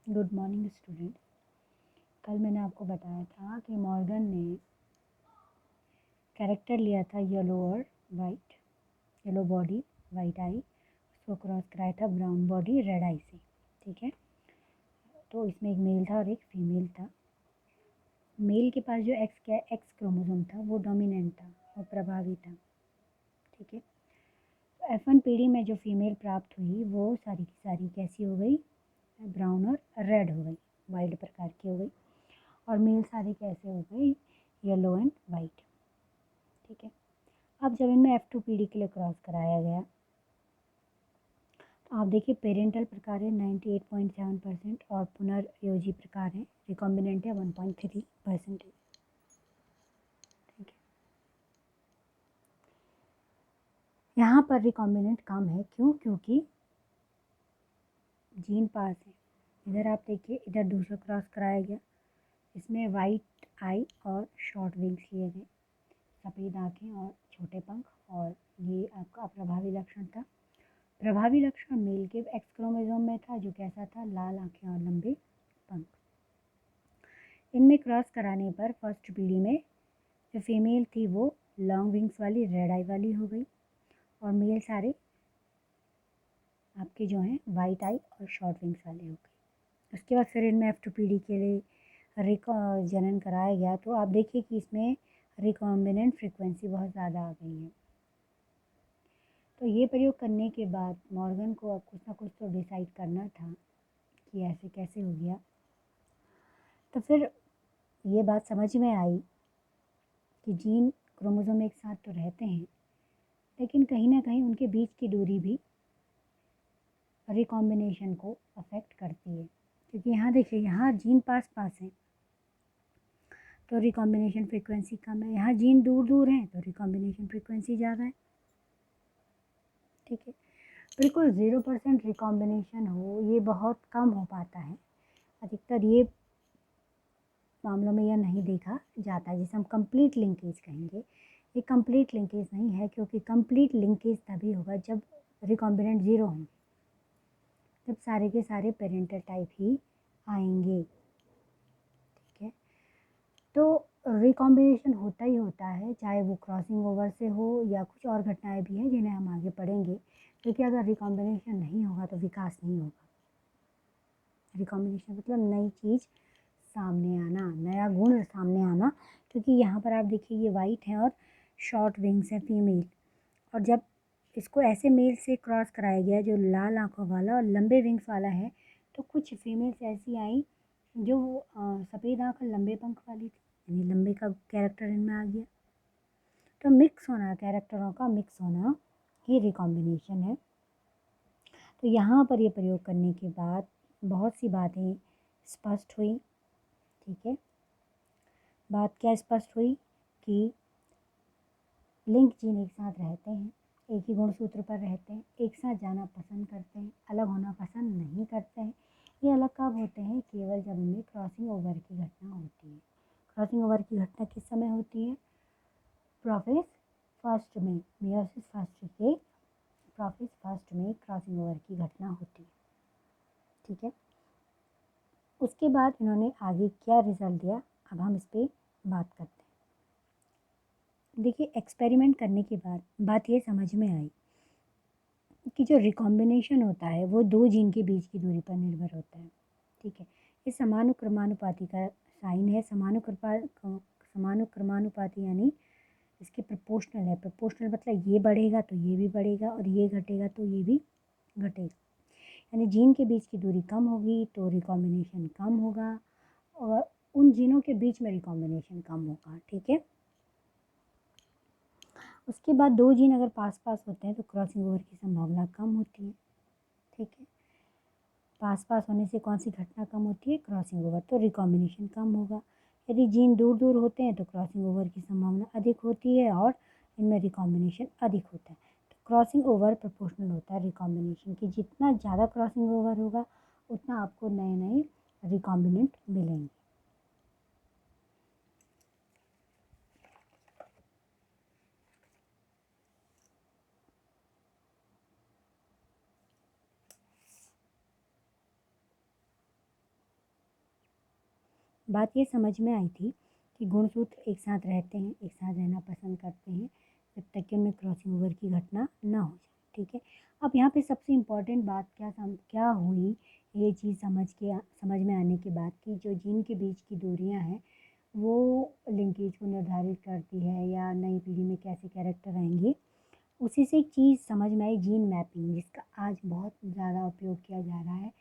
Good morning student. कल मैंने आपको बताया था कि मॉर्गन ने कैरेक्टर लिया था येलो और वाइट, येलो बॉडी वाइट आई, उसको क्रॉस कराया था ब्राउन बॉडी रेड आई से। ठीक है, तो इसमें एक मेल था और एक फीमेल था। मेल के पास जो एक्स क्रोमोसोम था वो डोमिनेंट था और प्रभावी था। ठीक है, तो F1 पीढ़ी में जो फीमेल प्राप्त हुई वो सारी की सारी कैसी हो गई, ब्राउन और रेड हो गई, वाइल्ड प्रकार की हो गई। और मेल सारे कैसे हो गई, येलो एंड वाइट। ठीक है, अब जब इनमें F2 पीढ़ी के लिए क्रॉस कराया गया तो आप देखिए पेरेंटल प्रकार है 98.7% और पुनर्योजी प्रकार है, रिकॉम्बिनेंट है 1.3%। ठीक है, यहाँ पर रिकॉम्बिनेंट कम है, क्यों? क्योंकि जीन पास है। इधर आप देखिए, इधर दूसरा क्रॉस कराया गया, इसमें वाइट आई और शॉर्ट विंग्स लिए गए, सफ़ेद आँखें और छोटे पंख, और ये आपका अप्रभावी लक्षण था। प्रभावी लक्षण मेल के एक्स क्रोमोसोम में था, जो कैसा था, लाल आंखें और लंबे पंख। इनमें क्रॉस कराने पर फर्स्ट पीढ़ी में जो फीमेल थी वो लॉन्ग विंग्स वाली रेड आई वाली हो गई, और मेल सारे आपके जो हैं वाइट आई और शॉर्ट विंग्स वाले हो गए। उसके बाद फिर इनमें F2 पीढ़ी के लिए जनन कराया गया, तो आप देखिए कि इसमें रिकॉम्बिनेंट फ्रीक्वेंसी बहुत ज़्यादा आ गई है। तो ये प्रयोग करने के बाद मॉर्गन को अब कुछ ना कुछ तो डिसाइड करना था कि ऐसे कैसे हो गया। तो फिर ये बात समझ में आई कि जीन क्रोमोसोम एक साथ तो रहते हैं, लेकिन कहीं ना कहीं उनके बीच की दूरी भी रिकॉम्बिनेशन को अफेक्ट करती है। क्योंकि यहाँ देखिए, यहाँ जीन पास पास हैं तो रिकॉम्बिनेशन फ्रीक्वेंसी कम है, यहाँ जीन दूर दूर हैं तो रिकॉम्बिनेशन फ्रीक्वेंसी ज़्यादा है। ठीक है, बिल्कुल 0% रिकॉम्बिनेशन हो ये बहुत कम हो पाता है। अधिकतर ये मामलों में यह नहीं देखा जाता है, जिसे हम कंप्लीट लिंकेज कहेंगे। ये कंप्लीट लिंकेज नहीं है, क्योंकि कंप्लीट लिंकेज तभी होगा जब रिकॉम्बिनेंट ज़ीरो होंगे, जब सारे के सारे पेरेंटल टाइप ही आएंगे। ठीक है, तो रिकॉम्बिनेशन होता ही होता है, चाहे वो क्रॉसिंग ओवर से हो या कुछ और घटनाएं भी हैं जिन्हें हम आगे पढ़ेंगे। क्योंकि अगर रिकॉम्बिनेशन नहीं होगा तो विकास नहीं होगा। रिकॉम्बिनेशन मतलब नई चीज़ सामने आना, नया गुण सामने आना। क्योंकि यहाँ पर आप देखिए ये वाइट है और शॉर्ट विंग्स है फीमेल, और जब इसको ऐसे मेल से क्रॉस कराया गया जो लाल आंखों वाला और लंबे विंग्स वाला है, तो कुछ फीमेल्स ऐसी आई जो सफ़ेद आँख और लंबे पंख वाली थी, यानी लंबे का कैरेक्टर इनमें आ गया। तो मिक्स होना, कैरेक्टरों का मिक्स होना, ये रिकॉम्बिनेशन है। तो यहाँ पर ये प्रयोग करने के बाद बहुत सी बातें स्पष्ट हुई। ठीक है, बात क्या स्पष्ट हुई कि लिंक जीन एक साथ रहते हैं, एक ही गुणसूत्र पर रहते हैं, एक साथ जाना पसंद करते हैं, अलग होना पसंद नहीं करते हैं। ये अलग कब होते हैं? केवल जब इनमें क्रॉसिंग ओवर की घटना होती है। क्रॉसिंग ओवर की घटना किस समय होती है? प्रोफेज फर्स्ट में, मियोसिस फर्स्ट के प्रोफेज फर्स्ट में क्रॉसिंग ओवर की घटना होती है। ठीक है, उसके बाद इन्होंने आगे क्या रिजल्ट दिया, अब हम इस पर बात करते हैं। देखिए, एक्सपेरिमेंट करने के बाद बात ये समझ में आई कि जो रिकॉम्बिनेशन होता है वो दो जीन के बीच की दूरी पर निर्भर होता है। ठीक है, ये समानुक्रमानुपाती का साइन है। समानुक्रमानुपाती यानी इसके प्रोपोर्शनल है। प्रोपोर्शनल मतलब ये बढ़ेगा तो ये भी बढ़ेगा, और ये घटेगा तो ये भी घटेगा। यानी जीन के बीच की दूरी कम होगी तो रिकॉम्बिनेशन कम होगा, और उन जीनों के बीच में रिकॉम्बिनेशन कम होगा। ठीक है, उसके बाद दो जीन अगर पास पास होते हैं तो क्रॉसिंग ओवर की संभावना कम होती है। ठीक है, पास पास होने से कौन सी घटना कम होती है? क्रॉसिंग ओवर, तो रिकॉम्बिनेशन कम होगा। यदि जीन दूर दूर होते हैं तो क्रॉसिंग ओवर की संभावना अधिक होती है और इनमें रिकॉम्बिनेशन अधिक होता है। तो क्रॉसिंग ओवर प्रोपोर्शनल होता है रिकॉम्बिनेशन की। जितना ज़्यादा क्रॉसिंग ओवर होगा उतना आपको नए नए रिकॉम्बिनेंट मिलेंगे। बात ये समझ में आई थी कि गुणसूत्र एक साथ रहते हैं, एक साथ रहना पसंद करते हैं जब तक कि उनमें क्रॉसिंग ओवर की घटना ना हो जाए। ठीक है, अब यहाँ पे सबसे इम्पॉर्टेंट बात क्या हुई, ये चीज़ समझ में आने के बाद कि जो जीन के बीच की दूरियाँ हैं वो लिंकेज को निर्धारित करती है या नई पीढ़ी में कैसे कैरेक्टर आएंगे। उसी से एक चीज़ समझ में आई, जीन मैपिंग, जिसका आज बहुत ज़्यादा उपयोग किया जा रहा है।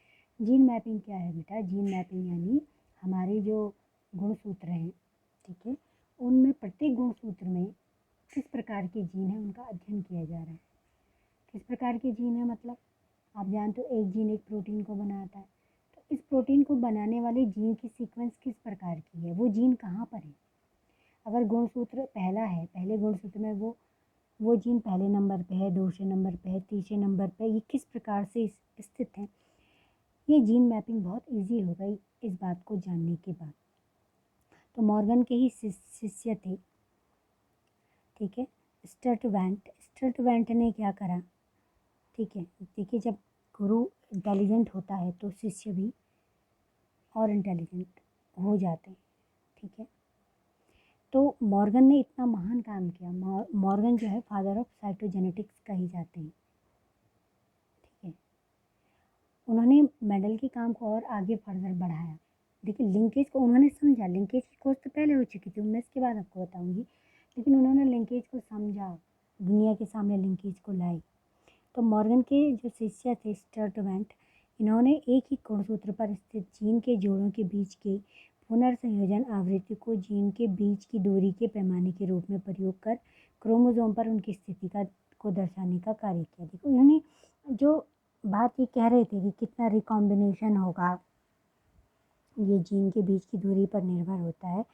जीन मैपिंग क्या है बेटा? जीन मैपिंग यानी हमारे जो गुणसूत्र हैं, ठीक है, उनमें प्रत्येक गुणसूत्र में किस प्रकार के जीन हैं उनका अध्ययन किया जा रहा है। किस प्रकार के जीन है मतलब, आप जानते हो एक जीन एक प्रोटीन को बनाता है, तो इस प्रोटीन को बनाने वाले जीन की सीक्वेंस किस प्रकार की है, वो जीन कहाँ पर है। अगर गुणसूत्र पहला है, पहले गुणसूत्र में वो जीन पहले नंबर पे है, दूसरे नंबर पे है, तीसरे नंबर पे, ये किस प्रकार से स्थित है। ये जीन मैपिंग बहुत इजी हो गई इस बात को जानने के बाद। तो मॉर्गन के ही शिष्य थे, ठीक है, स्टर्टवेंट ने क्या करा, ठीक है, देखिए जब गुरु इंटेलिजेंट होता है तो शिष्य भी और इंटेलिजेंट हो जाते हैं। ठीक है, तो मॉर्गन ने इतना महान काम किया। मॉर्गन जो है फादर ऑफ साइटोजेनेटिक्स कही जाते हैं। ठीक है, उन्होंने मेंडल के काम को और आगे फर्दर बढ़ाया। देखिए लिंकेज को उन्होंने समझा, लिंकेज की खोज तो पहले हो चुकी थी, मैं इसके बाद आपको बताऊंगी, लेकिन उन्होंने लिंकेज को समझा, दुनिया के सामने लिंकेज को लाए। तो मॉर्गन के जो शिष्य थे स्टर्टवेंट, इन्होंने एक ही गुणसूत्र पर स्थित जीन के जोड़ों के बीच के पुनर्संयोजन आवृत्ति को जीन के बीच की दूरी के पैमाने के रूप में प्रयोग कर क्रोमोसोम पर उनकी स्थिति को दर्शाने का कार्य किया। देखो इन्होंने जो बात ये कह रहे थे कि कितना रिकॉम्बिनेशन होगा, ये जीन के बीच की दूरी पर निर्भर होता है,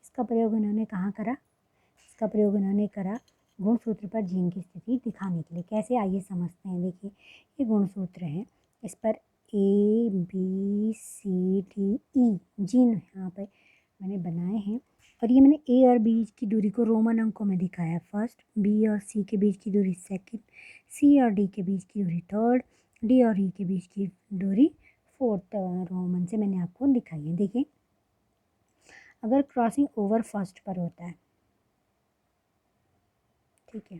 इसका प्रयोग उन्होंने कहाँ करा? इसका प्रयोग उन्होंने करा गुणसूत्र पर जीन की स्थिति दिखाने के लिए। कैसे, आइए समझते हैं। देखिए ये गुणसूत्र है, इस पर ABCDE जीन यहाँ पर मैंने बनाए हैं, और ये मैंने A और B की दूरी को रोमन अंकों में दिखाया, फर्स्ट, B और C के बीच की दूरी सेकंड, C और D के बीच की दूरी थर्ड, D और E के बीच की दूरी फोर्थ रोमन से मैंने आपको दिखाई है। देखिए अगर क्रॉसिंग ओवर फर्स्ट पर होता है, ठीक है,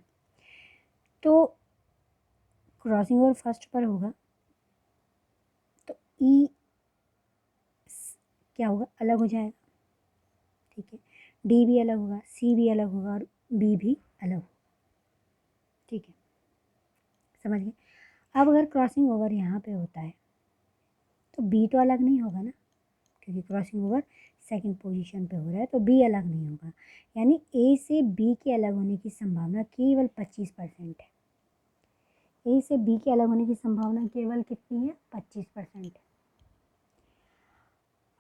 तो क्रॉसिंग ओवर फर्स्ट पर होगा तो ई क्या होगा, अलग हो जाएगा। ठीक है, डी भी अलग होगा, सी भी अलग होगा और बी भी अलग होगा। ठीक है, समझ गए। अब अगर क्रॉसिंग ओवर यहाँ पे होता है तो बी तो अलग नहीं होगा ना, क्योंकि क्रॉसिंग ओवर सेकंड पोजीशन पे हो रहा है, तो बी अलग नहीं होगा। यानी ए से बी के अलग होने की संभावना केवल 25% है। ए से बी के अलग होने की संभावना केवल कितनी है? 25% है।